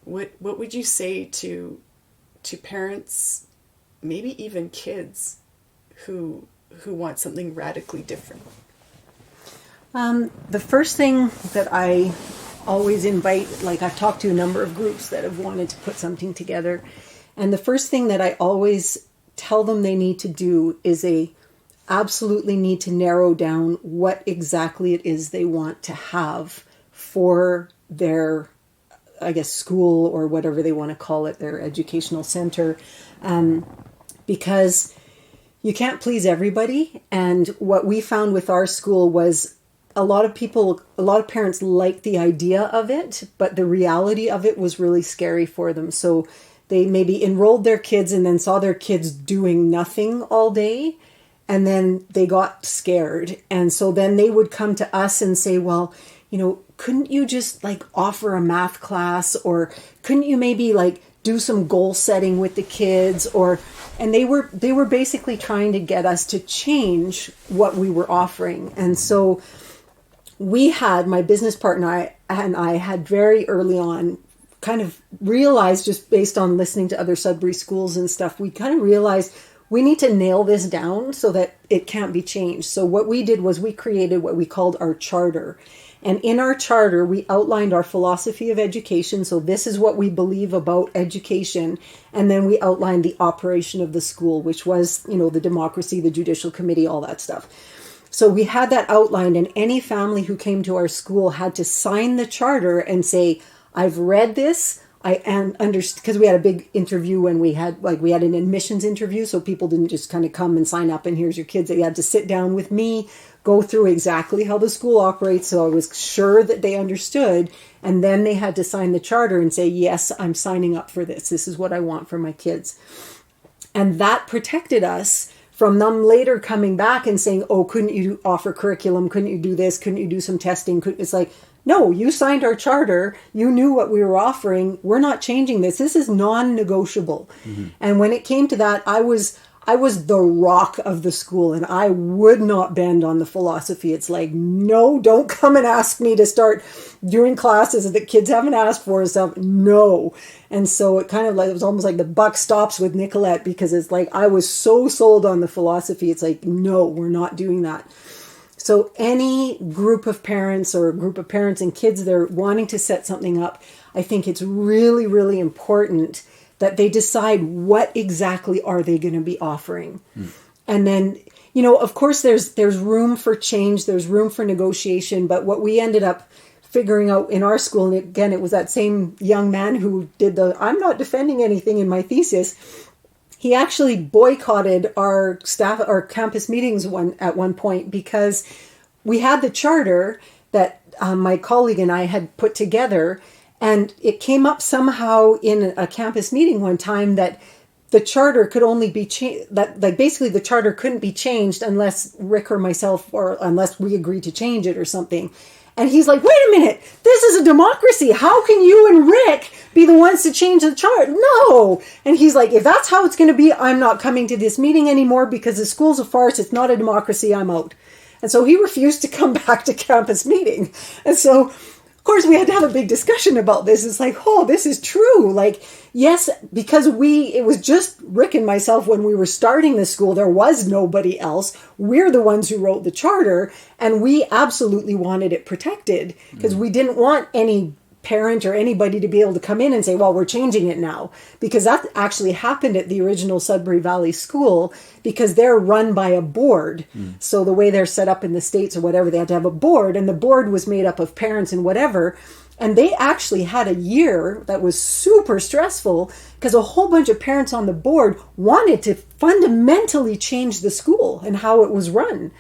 [SPEAKER 3] What would you say to parents, maybe even kids, who want something radically different?
[SPEAKER 2] The first thing that I always invite, like I've talked to a number of groups that have wanted to put something together, and the first thing that I always tell them they need to do is they absolutely need to narrow down what exactly it is they want to have for their, I guess, school or whatever they want to call it, their educational center, because you can't please everybody. And what we found with our school was a lot of parents liked the idea of it, but the reality of it was really scary for them. So they maybe enrolled their kids and then saw their kids doing nothing all day, and then they got scared. And so then they would come to us and say, well, couldn't you just like offer a math class, or couldn't you maybe like do some goal setting with the kids, and they were basically trying to get us to change what we were offering. And so my business partner and I had very early on kind of realized, just based on listening to other Sudbury schools and stuff, we kind of realized we need to nail this down so that it can't be changed. So what we did was we created what we called our charter. And in our charter, we outlined our philosophy of education. So this is what we believe about education. And then we outlined the operation of the school, which was, the democracy, the judicial committee, all that stuff. So we had that outlined, and any family who came to our school had to sign the charter and say, I've read this. I understand, because we had a big interview when we had an admissions interview. So people didn't just kind of come and sign up and here's your kids. They had to sit down with me, go through exactly how the school operates. So I was sure that they understood. And then they had to sign the charter and say, yes, I'm signing up for this. This is what I want for my kids. And that protected us from them later coming back and saying, oh, couldn't you offer curriculum? Couldn't you do this? Couldn't you do some testing? It's like, no, you signed our charter. You knew what we were offering. We're not changing this. This is non-negotiable. Mm-hmm. And when it came to that, I was the rock of the school, and I would not bend on the philosophy. It's like, no, don't come and ask me to start doing classes that kids haven't asked for and stuff. No. And so it was almost like the buck stops with Nicolette, because it's like, I was so sold on the philosophy. It's like, no, we're not doing that. So any group of parents or a group of parents and kids that are wanting to set something up, I think it's really, really important that they decide what exactly are they going to be offering. And then, of course, there's room for change, there's room for negotiation. But what we ended up figuring out in our school, and again, it was that same young man who did I'm not defending anything in my thesis. He actually boycotted our campus meetings at one point, because we had the charter that my colleague and I had put together, and it came up somehow in a campus meeting one time that the charter could only be changed, basically the charter couldn't be changed unless Rick or myself, or unless we agreed to change it or something. And he's like, wait a minute, this is a democracy. How can you and Rick be the ones to change the chart? No. And he's like, if that's how it's going to be, I'm not coming to this meeting anymore, because the school's a farce. It's not a democracy. I'm out. And so he refused to come back to campus meeting. And so, of course, we had to have a big discussion about this. It's like, oh, this is true. Like, yes, because it was just Rick and myself when we were starting the school. There was nobody else. We're the ones who wrote the charter, and we absolutely wanted it protected, because we didn't want any parent or anybody to be able to come in and say, well, we're changing it now, because that actually happened at the original Sudbury Valley School, because they're run by a board. So the way they're set up in the States or whatever, they had to have a board, and the board was made up of parents and whatever. And they actually had a year that was super stressful, because a whole bunch of parents on the board wanted to fundamentally change the school and how it was run.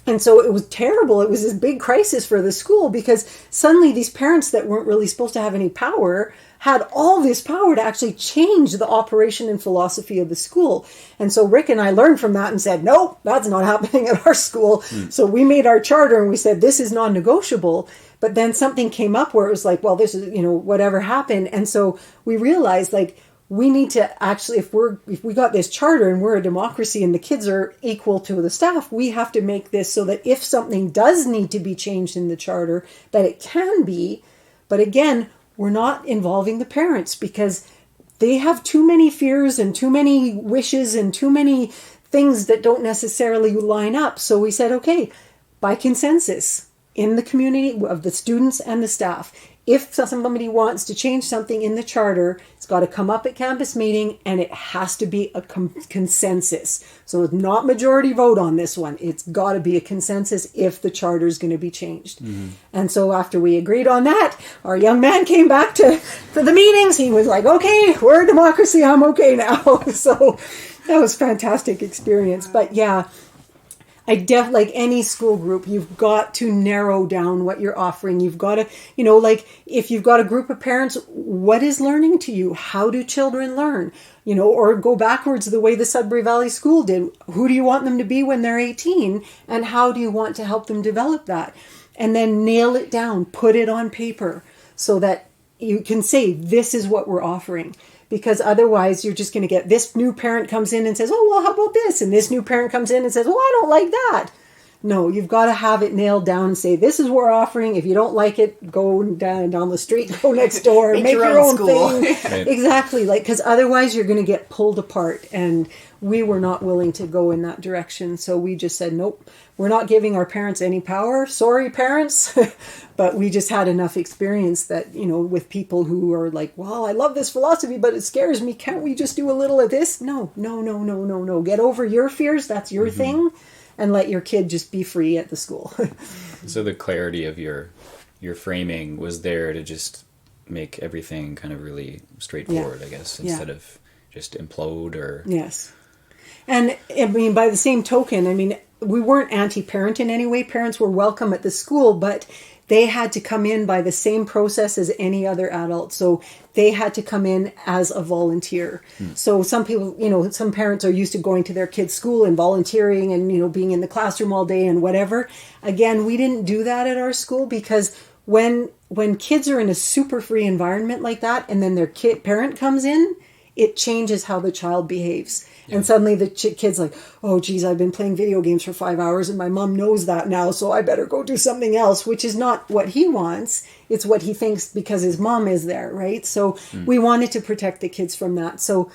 [SPEAKER 2] And so it was terrible. It was this big crisis for the school, because suddenly these parents that weren't really supposed to have any power had all this power to actually change the operation and philosophy of the school. And so Rick and I learned from that and said, nope, that's not happening at our school. So we made our charter and we said, this is non-negotiable. But then something came up where it was like, well, this is, whatever happened. And so we realized, like, we need to actually, if we got this charter and we're a democracy and the kids are equal to the staff, we have to make this so that if something does need to be changed in the charter, that it can be. But again, we're not involving the parents, because they have too many fears and too many wishes and too many things that don't necessarily line up. So we said, okay, by consensus, in the community of the students and the staff. If somebody wants to change something in the charter, it's got to come up at campus meeting, and it has to be a consensus. So it's not majority vote on this one. It's got to be a consensus if the charter is going to be changed. And so after we agreed on that, our young man came back for the meetings. He was like, okay, we're a democracy. I'm okay now. So that was a fantastic experience. But yeah, like any school group, you've got to narrow down what you're offering. You've got to, like if you've got a group of parents, what is learning to you? How do children learn? Or go backwards the way the Sudbury Valley School did. Who do you want them to be when they're 18? And how do you want to help them develop that? And then nail it down, put it on paper so that you can say, this is what we're offering. Because otherwise you're just going to get this new parent comes in and says, oh, well, how about this? And this new parent comes in and says, well, I don't like that. No, you've got to have it nailed down and say, this is what we're offering. If you don't like it, go down the street, go next door, make your own thing.
[SPEAKER 1] Right.
[SPEAKER 2] Exactly. Because otherwise you're going to get pulled apart. And we were not willing to go in that direction. So we just said, nope, we're not giving our parents any power. Sorry, parents. But we just had enough experience that, with people who are like, well, I love this philosophy, but it scares me. Can't we just do a little of this? No. Get over your fears. That's your thing. And let your kid just be free at the school.
[SPEAKER 1] So the clarity of your framing was there to just make everything kind of really straightforward, I guess, instead of just implode or...
[SPEAKER 2] Yes. And by the same token, we weren't anti-parent in any way. Parents were welcome at the school, but they had to come in by the same process as any other adult. So they had to come in as a volunteer. So some people, some parents are used to going to their kids' school and volunteering and, being in the classroom all day and whatever. Again, we didn't do that at our school because when kids are in a super free environment like that and then their parent comes in, it changes how the child behaves. Yeah. And suddenly the kid's like, oh, geez, I've been playing video games for 5 hours and my mom knows that now, so I better go do something else, which is not what he wants. It's what he thinks because his mom is there, right? So we wanted to protect the kids from that. So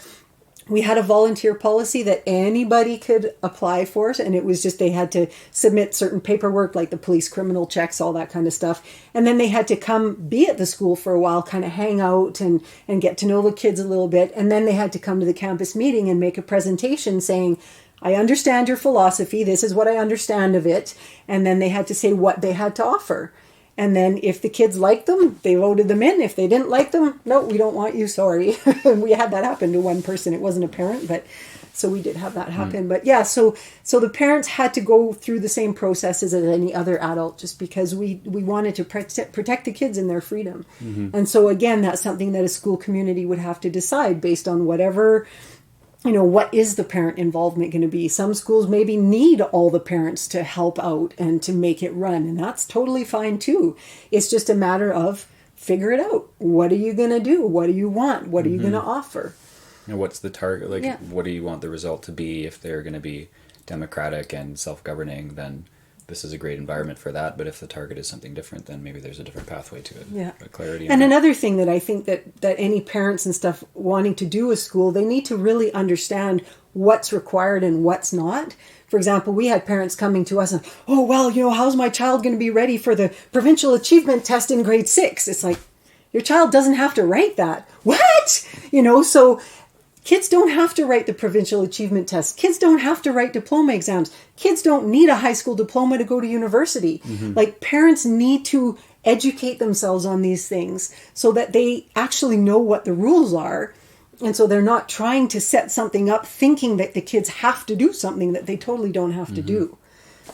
[SPEAKER 2] we had a volunteer policy that anybody could apply for, and it was just they had to submit certain paperwork like the police criminal checks, all that kind of stuff. And then they had to come be at the school for a while, kind of hang out and get to know the kids a little bit. And then they had to come to the campus meeting and make a presentation saying, I understand your philosophy. This is what I understand of it. And then they had to say what they had to offer. And then if the kids liked them, they voted them in. If they didn't like them, no, we don't want you, sorry. We had that happen to one person. It wasn't a parent, but so we did have that happen. But yeah, so the parents had to go through the same processes as any other adult just because we wanted to protect the kids and their freedom. And so again, that's something that a school community would have to decide based on whatever... what is the parent involvement going to be? Some schools maybe need all the parents to help out and to make it run. And that's totally fine too. It's just a matter of figure it out. What are you going to do? What do you want? What are you going to offer?
[SPEAKER 1] And what's the target? What do you want the result to be? If they're going to be democratic and self-governing, then this is a great environment for that. But if the target is something different, then maybe there's a different pathway to it.
[SPEAKER 2] Yeah.
[SPEAKER 1] But clarity.
[SPEAKER 2] And another thing that I think that any parents and stuff wanting to do a school, they need to really understand what's required and what's not. For example, we had parents coming to us and, oh, well, how's my child going to be ready for the provincial achievement test in grade 6? It's like, your child doesn't have to write that. What? So kids don't have to write the provincial achievement test. Kids don't have to write diploma exams. Kids don't need a high school diploma to go to university. Parents need to educate themselves on these things so that they actually know what the rules are. And so they're not trying to set something up thinking that the kids have to do something that they totally don't have to do.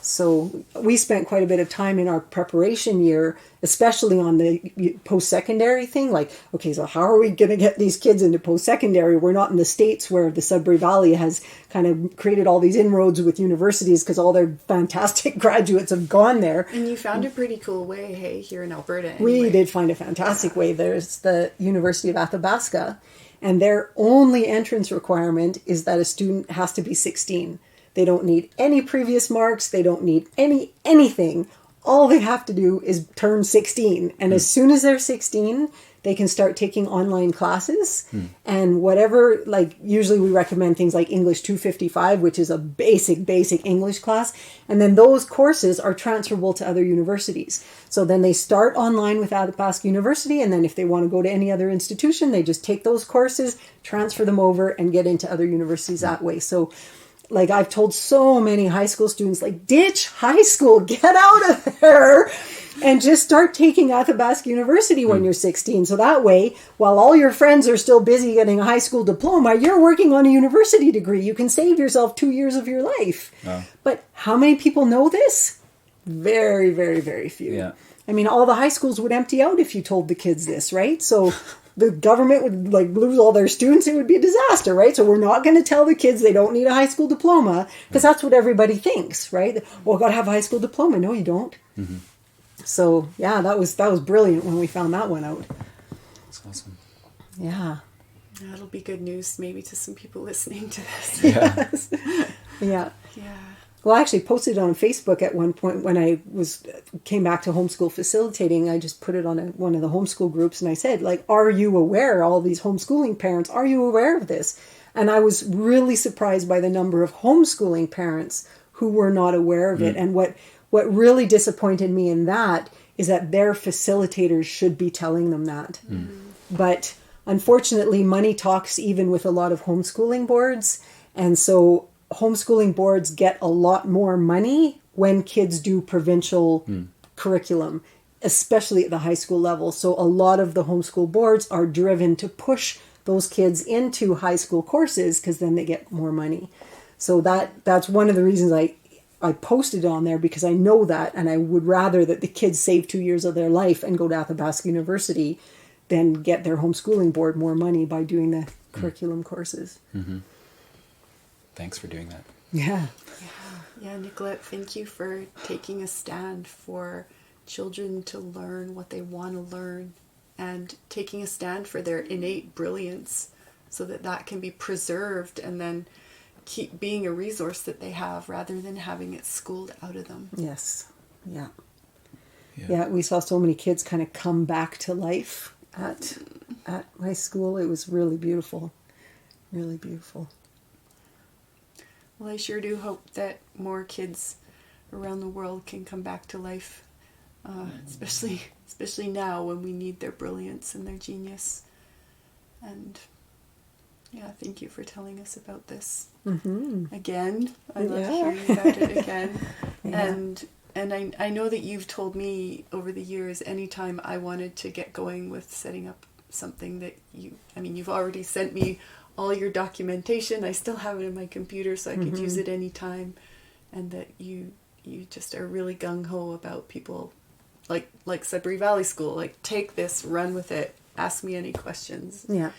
[SPEAKER 2] So we spent quite a bit of time in our preparation year, especially on the post-secondary thing. Like, okay, so how are we going to get these kids into post-secondary? We're not in the States where the Sudbury Valley has kind of created all these inroads with universities because all their fantastic graduates have gone there.
[SPEAKER 3] And you found a pretty cool way, hey, here in Alberta.
[SPEAKER 2] Anyway. We did find a fantastic way. There's the University of Athabasca, and their only entrance requirement is that a student has to be 16. They don't need any previous marks. They don't need anything. all they have to do is turn 16. And as soon as they're 16, they can start taking online classes. And whatever, like usually we recommend things like English 255, which is a basic English class. And then those courses are transferable to other universities. So then they start online with Athabasca University. And then if they want to go to any other institution, they just take those courses, transfer them over, and get into other universities that way. So like I've told so many high school students, like, ditch high school, get out of there and just start taking Athabasca University when you're 16. So that way, while all your friends are still busy getting a high school diploma, you're working on a university degree. You can save yourself 2 years of your life. Oh. But how many people know this? Very, very, very few.
[SPEAKER 1] Yeah.
[SPEAKER 2] I mean, all the high schools would empty out if you told the kids this, right? So the government would like lose all their students. It would be a disaster, right? So we're not going to tell the kids they don't need a high school diploma because that's what everybody thinks, right? Well, got to have a high school diploma. No, you don't. Mm-hmm. So yeah, that was brilliant when we found that one out.
[SPEAKER 1] That's awesome.
[SPEAKER 2] Yeah.
[SPEAKER 3] That'll be good news maybe to some people listening to this.
[SPEAKER 1] Yeah.
[SPEAKER 2] Yes. Yeah.
[SPEAKER 3] Yeah.
[SPEAKER 2] Well, I actually posted it on Facebook at one point when I came back to homeschool facilitating. I just put it on one of the homeschool groups and I said, like, are you aware, all these homeschooling parents, are you aware of this? And I was really surprised by the number of homeschooling parents who were not aware of it. And what really disappointed me in that is that their facilitators should be telling them that. But unfortunately, money talks even with a lot of homeschooling boards. And so homeschooling boards get a lot more money when kids do provincial curriculum, especially at the high school level. So a lot of the homeschool boards are driven to push those kids into high school courses because then they get more money. So that's one of the reasons I posted on there, because I know that, and I would rather that the kids save 2 years of their life and go to Athabasca University than get their homeschooling board more money by doing the curriculum courses. Mm-hmm.
[SPEAKER 1] Thanks for doing that.
[SPEAKER 2] Yeah.
[SPEAKER 3] Yeah, Nicolette, thank you for taking a stand for children to learn what they want to learn and taking a stand for their innate brilliance so that can be preserved and then keep being a resource that they have rather than having it schooled out of them.
[SPEAKER 2] Yes. Yeah. Yeah, we saw so many kids kind of come back to life at my school. It was really beautiful. Really beautiful.
[SPEAKER 3] Well, I sure do hope that more kids around the world can come back to life, especially now when we need their brilliance and their genius. And yeah, thank you for telling us about this again. I love hearing about it again. And I know that you've told me over the years, anytime I wanted to get going with setting up something that you've already sent me all your documentation. I still have it in my computer so I could use it anytime. And that you just are really gung-ho about people like Sudbury Valley School, like, take this, run with it, ask me any questions.
[SPEAKER 2] Yeah.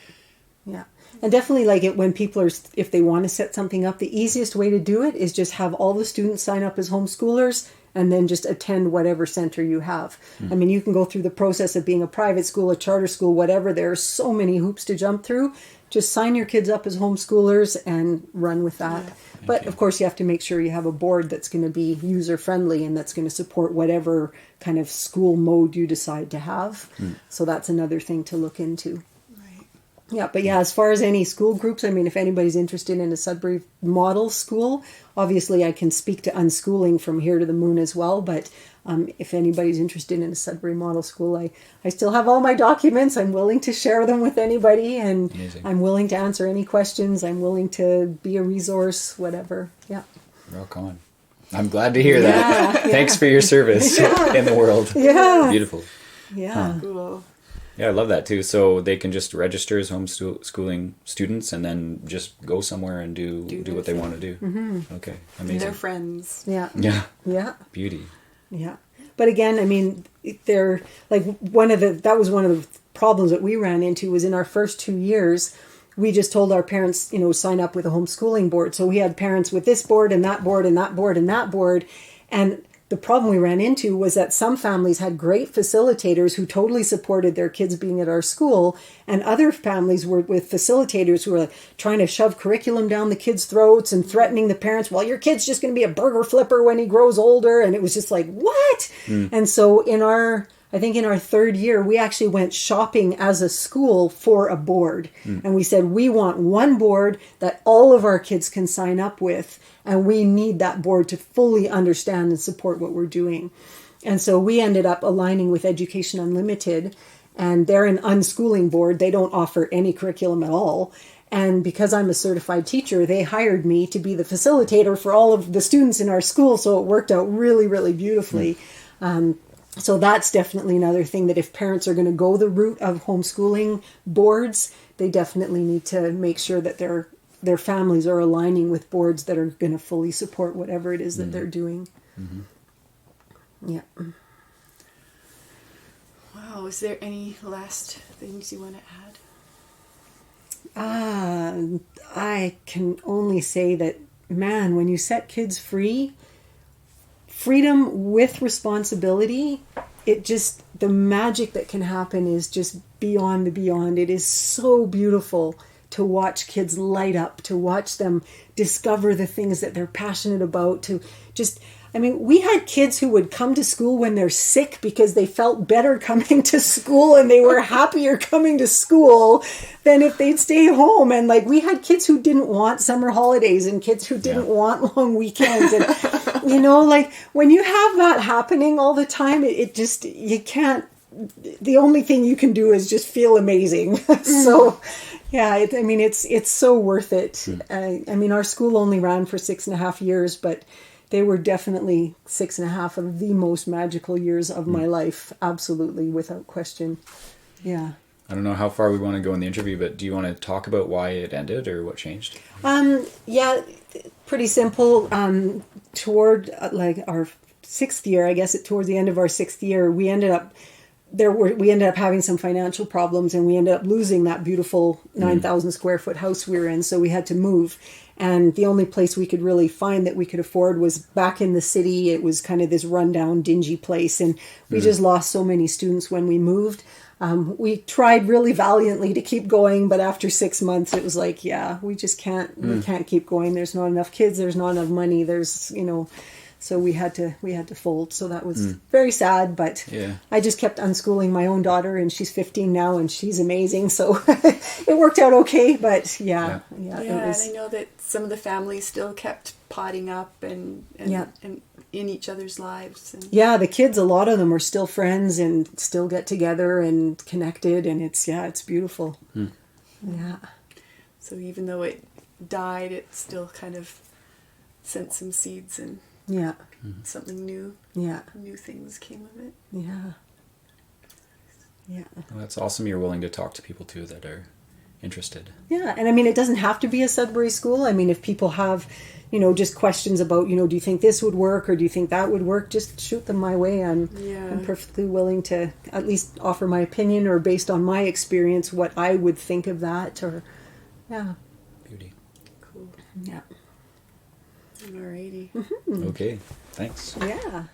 [SPEAKER 2] Yeah. And definitely, like, when people if they want to set something up, the easiest way to do it is just have all the students sign up as homeschoolers and then just attend whatever center you have. I mean, you can go through the process of being a private school, a charter school, whatever. There are so many hoops to jump through. Just sign your kids up as homeschoolers and run with that. Yeah. But of course, you have to make sure you have a board that's going to be user-friendly and that's going to support whatever kind of school mode you decide to have. So that's another thing to look into. Yeah, but yeah, as far as any school groups, I mean, if anybody's interested in a Sudbury model school, obviously I can speak to unschooling from here to the moon as well. But if anybody's interested in a Sudbury model school, I still have all my documents. I'm willing to share them with anybody, and Amazing. I'm willing to answer any questions. I'm willing to be a resource, whatever. Yeah.
[SPEAKER 1] Rock on. I'm glad to hear that. Yeah. Thanks for your service in the world.
[SPEAKER 2] Yeah.
[SPEAKER 1] Beautiful.
[SPEAKER 2] Yeah.
[SPEAKER 3] Cool.
[SPEAKER 1] Yeah, I love that too. So they can just register as homeschooling students and then just go somewhere and do what they want to do. Mm-hmm. Okay, amazing.
[SPEAKER 3] And their friends.
[SPEAKER 2] Yeah.
[SPEAKER 1] Yeah.
[SPEAKER 2] Yeah.
[SPEAKER 1] Beauty.
[SPEAKER 2] Yeah. But again, I mean, they're like that was one of the problems that we ran into was in our first 2 years, we just told our parents, sign up with a homeschooling board. So we had parents with this board and that board and that board and that board. And the problem we ran into was that some families had great facilitators who totally supported their kids being at our school, and other families were with facilitators who were trying to shove curriculum down the kids' throats and threatening the parents, well, your kid's just going to be a burger flipper when he grows older. And it was just like, what? And so I think in our third year, we actually went shopping as a school for a board. And we said, we want one board that all of our kids can sign up with. And we need that board to fully understand and support what we're doing. And so we ended up aligning with Education Unlimited. And they're an unschooling board. They don't offer any curriculum at all. And because I'm a certified teacher, they hired me to be the facilitator for all of the students in our school. So it worked out really, really beautifully. So that's definitely another thing, that if parents are going to go the route of homeschooling boards, they definitely need to make sure that their families are aligning with boards that are going to fully support whatever it is that they're doing. Yeah.
[SPEAKER 3] Wow. Is there any last things you want to add?
[SPEAKER 2] I can only say that, man, when you set kids free, freedom with responsibility, the magic that can happen is just beyond the beyond. It is so beautiful to watch kids light up, to watch them discover the things that they're passionate about, we had kids who would come to school when they're sick because they felt better coming to school and they were happier coming to school than if they'd stay home. And we had kids who didn't want summer holidays and kids who didn't want long weekends. And, when you have that happening all the time, you can't, the only thing you can do is just feel amazing. So, yeah, it's so worth it. Our school only ran for 6.5 years, but they were definitely 6.5 of the most magical years of my life. Absolutely, without question. Yeah.
[SPEAKER 1] I don't know how far we want to go in the interview, but do you want to talk about why it ended or what changed?
[SPEAKER 2] Yeah, pretty simple. Toward our 6th year, I guess, towards the end of our 6th year, we ended up having some financial problems, and we ended up losing that beautiful 9,000 square foot house we were in. So we had to move. And the only place we could really find that we could afford was back in the city. It was kind of this rundown, dingy place. And we just lost so many students when we moved. We tried really valiantly to keep going, but after 6 months, it was like, yeah, we just can't, we can't keep going. There's not enough kids. There's not enough money. So we had to fold. So that was very sad, but I just kept unschooling my own daughter, and she's 15 now, and she's amazing. So it worked out okay, but yeah.
[SPEAKER 3] And I know that some of the families still kept potting up and in each other's lives. And
[SPEAKER 2] yeah, the kids, a lot of them are still friends and still get together and connected, and it's beautiful. Yeah.
[SPEAKER 3] So even though it died, it still kind of sent some seeds and something new. Yeah. New things came of it.
[SPEAKER 2] Yeah. Yeah.
[SPEAKER 1] Well, that's awesome. You're willing to talk to people too that are interested.
[SPEAKER 2] Yeah. And it doesn't have to be a Sudbury school. If people have, just questions about, do you think this would work or do you think that would work? Just shoot them my way. I'm perfectly willing to at least offer my opinion, or based on my experience, what I would think of that, or,
[SPEAKER 1] Beauty.
[SPEAKER 3] Cool.
[SPEAKER 2] Yeah.
[SPEAKER 3] Alrighty.
[SPEAKER 1] Okay. Thanks.
[SPEAKER 2] Yeah.